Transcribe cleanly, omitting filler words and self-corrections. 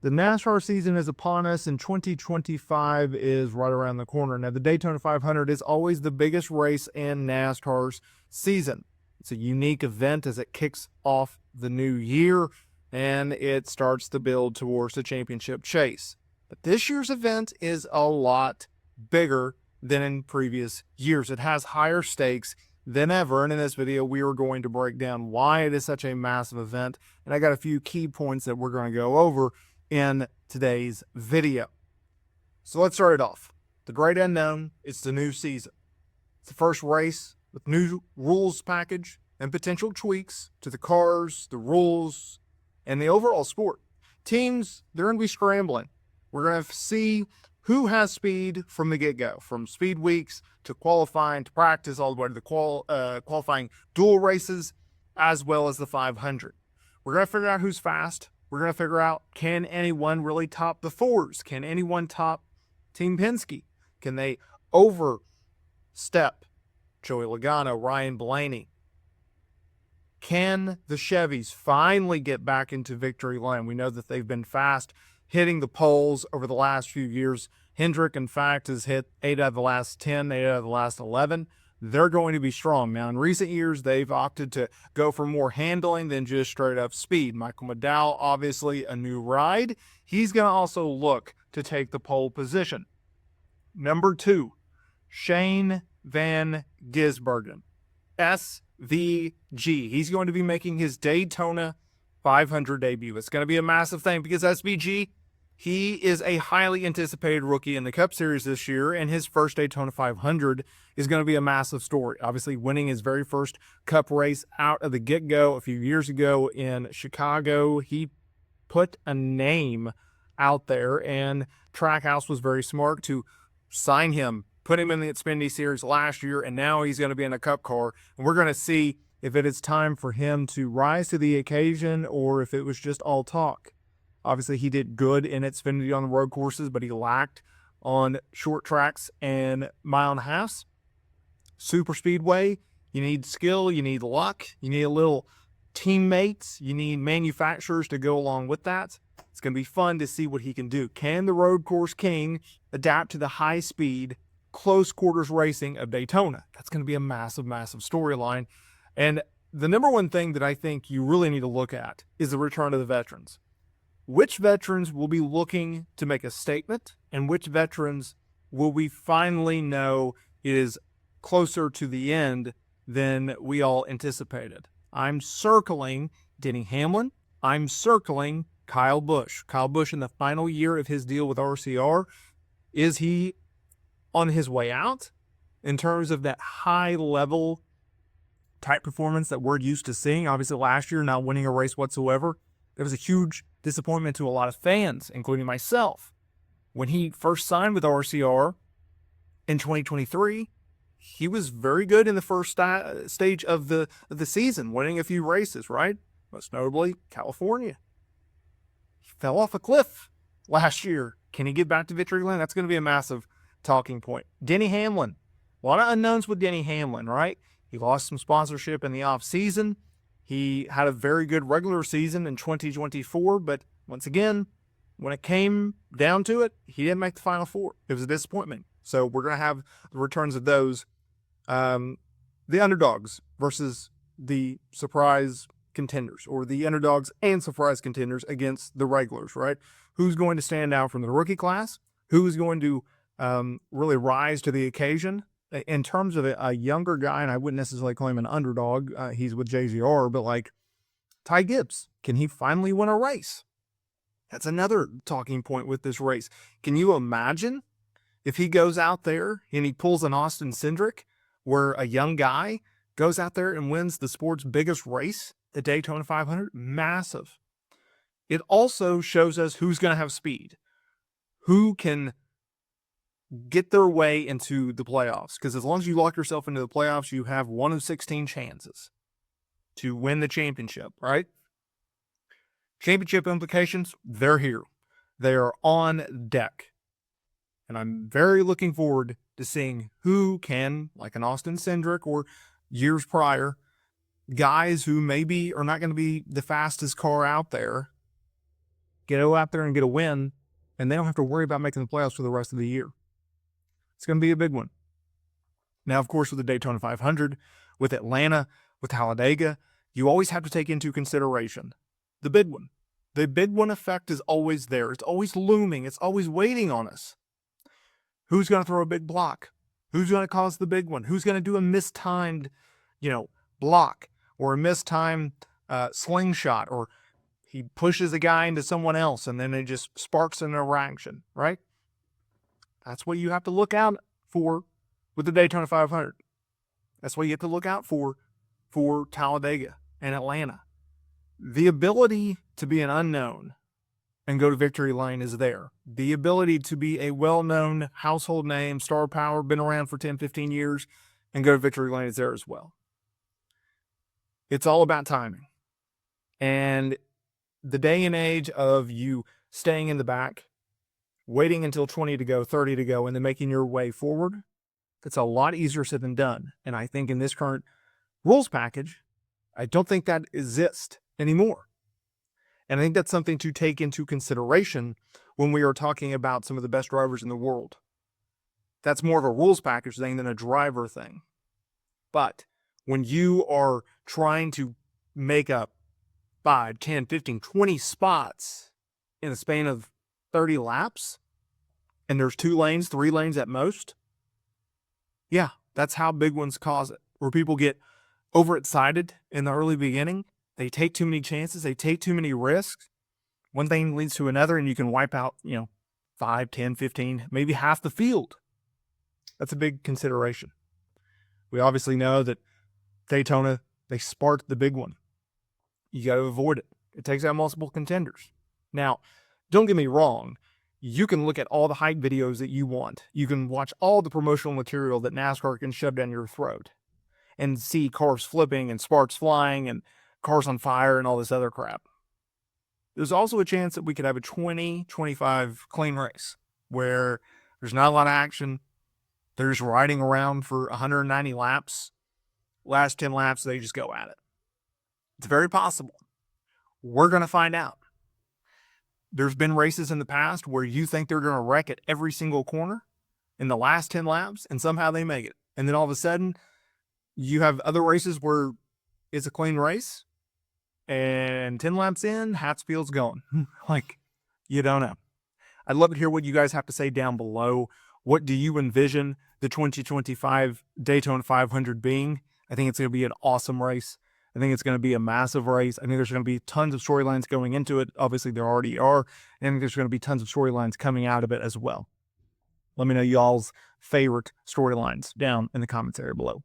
The NASCAR season is upon us, and 2025 is right around the corner. Now, the Daytona 500 is always the biggest race in NASCAR's season. It's a unique event as it kicks off the new year, and it starts to build towards the championship chase. But this year's event is a lot bigger than in previous years. It has higher stakes than ever, and in this video, we are going to break down why it is such a massive event, and I got a few key points that we're going to go over in today's video. So let's start it off. The great unknown, it's the new season. It's the first race with new rules package and potential tweaks to the cars, the rules, and the overall sport. Teams, they're going to be scrambling. We're going to see who has speed from the get-go, from speed weeks to qualifying to practice, all the way to the qualifying dual races, as well as the 500. We're going to figure out who's fast. We're going to figure out, can anyone really top the Fords? Can anyone top Team Penske? Can they overstep Joey Logano, Ryan Blaney? Can the Chevys finally get back into victory lane? We know that they've been fast hitting the poles over the last few years. Hendrick, in fact, has hit 8 out of the last 10, 8 out of the last 11. They're going to be strong. Now, in recent years, they've opted to go for more handling than just straight up speed. Michael McDowell, obviously a new ride. He's going to also look to take the pole position. Number 2, Shane Van Gisbergen, SVG. He's going to be making his Daytona 500 debut. It's going to be a massive thing because SVG, he is a highly anticipated rookie in the Cup Series this year, and his first Daytona 500 is going to be a massive story. Obviously, winning his very first Cup race out of the get-go a few years ago in Chicago, he put a name out there, and Trackhouse was very smart to sign him, put him in the Xfinity Series last year, and now he's going to be in a Cup car, and we're going to see if it is time for him to rise to the occasion or if it was just all talk. Obviously, he did good in Xfinity on the road courses, but he lacked on short tracks and mile and a halves. Super speedway, you need skill, you need luck, you need a little teammates, you need manufacturers to go along with that. It's going to be fun to see what he can do. Can the road course king adapt to the high speed, close quarters racing of Daytona? That's going to be a massive, massive storyline. And the number one thing that I think you really need to look at is the return of the veterans. Which veterans will be looking to make a statement, and which veterans will we finally know is closer to the end than we all anticipated? I'm circling Denny Hamlin. I'm circling Kyle Busch. Kyle Busch in the final year of his deal with RCR. Is he on his way out in terms of that high level type performance that we're used to seeing? Obviously last year, not winning a race whatsoever. There was a huge disappointment to a lot of fans, including myself. When he first signed with RCR in 2023, he was very good in the first stage of the season, winning a few races, right? Most notably, California. He fell off a cliff last year. Can he get back to victory lane? That's going to be a massive talking point. Denny Hamlin. A lot of unknowns with Denny Hamlin, right? He lost some sponsorship in the offseason. He had a very good regular season in 2024, but once again, when it came down to it, he didn't make the Final Four. It was a disappointment. So we're going to have the returns of those. The underdogs versus the surprise contenders, or the underdogs and surprise contenders against the regulars, right? Who's going to stand out from the rookie class? Who's going to really rise to the occasion? In terms of a younger guy, and I wouldn't necessarily call him an underdog, he's with JZR, but like Ty Gibbs, can he finally win a race? That's another talking point with this race. Can you imagine if he goes out there and he pulls an Austin Cindric, where a young guy goes out there and wins the sport's biggest race, the Daytona 500? Massive. It also shows us who's going to have speed, who can get their way into the playoffs. Because as long as you lock yourself into the playoffs, you have 1 of 16 chances to win the championship, right? Championship implications, they're here. They are on deck. And I'm very looking forward to seeing who can, like an Austin Cindric or years prior, guys who maybe are not going to be the fastest car out there, go out there and get a win, and they don't have to worry about making the playoffs for the rest of the year. It's going to be a big one. Now, of course, with the Daytona 500, with Atlanta, with Talladega, you always have to take into consideration the big one. The big one effect is always there. It's always looming. It's always waiting on us. Who's going to throw a big block? Who's going to cause the big one? Who's going to do a mistimed, block or a mistimed slingshot, or he pushes a guy into someone else and then it just sparks an interaction, right? That's what you have to look out for with the Daytona 500. That's what you have to look out for Talladega and Atlanta. The ability to be an unknown and go to victory lane is there. The ability to be a well-known household name, star power, been around for 10, 15 years, and go to victory lane is there as well. It's all about timing. And the day and age of you staying in the back, waiting until 20 to go, 30 to go, and then making your way forward, it's a lot easier said than done. And I think in this current rules package, I don't think that exists anymore. And I think that's something to take into consideration when we are talking about some of the best drivers in the world. That's more of a rules package thing than a driver thing. But when you are trying to make up 5, 10, 15, 20 spots in a span of 30 laps, and there's 2 lanes, 3 lanes at most, yeah, that's how big ones cause it, where people get overexcited in the early beginning. They take too many chances. They take too many risks. One thing leads to another, and you can wipe out, 5, 10, 15, maybe half the field. That's a big consideration. We obviously know that Daytona, they sparked the big one. You got to avoid it. It takes out multiple contenders. Now, don't get me wrong. You can look at all the hype videos that you want. You can watch all the promotional material that NASCAR can shove down your throat and see cars flipping and sparks flying and cars on fire and all this other crap. There's also a chance that we could have a 20-25 clean race where there's not a lot of action. They're just riding around for 190 laps. Last 10 laps, they just go at it. It's very possible. We're going to find out. There's been races in the past where you think they're going to wreck at every single corner in the last 10 laps, and somehow they make it. And then all of a sudden, you have other races where it's a clean race, and 10 laps in, Hatsfield's going. You don't know. I'd love to hear what you guys have to say down below. What do you envision the 2025 Daytona 500 being? I think it's going to be an awesome race. I think it's going to be a massive race. I think there's going to be tons of storylines going into it. Obviously, there already are. And I think there's going to be tons of storylines coming out of it as well. Let me know y'all's favorite storylines down in the comments area below.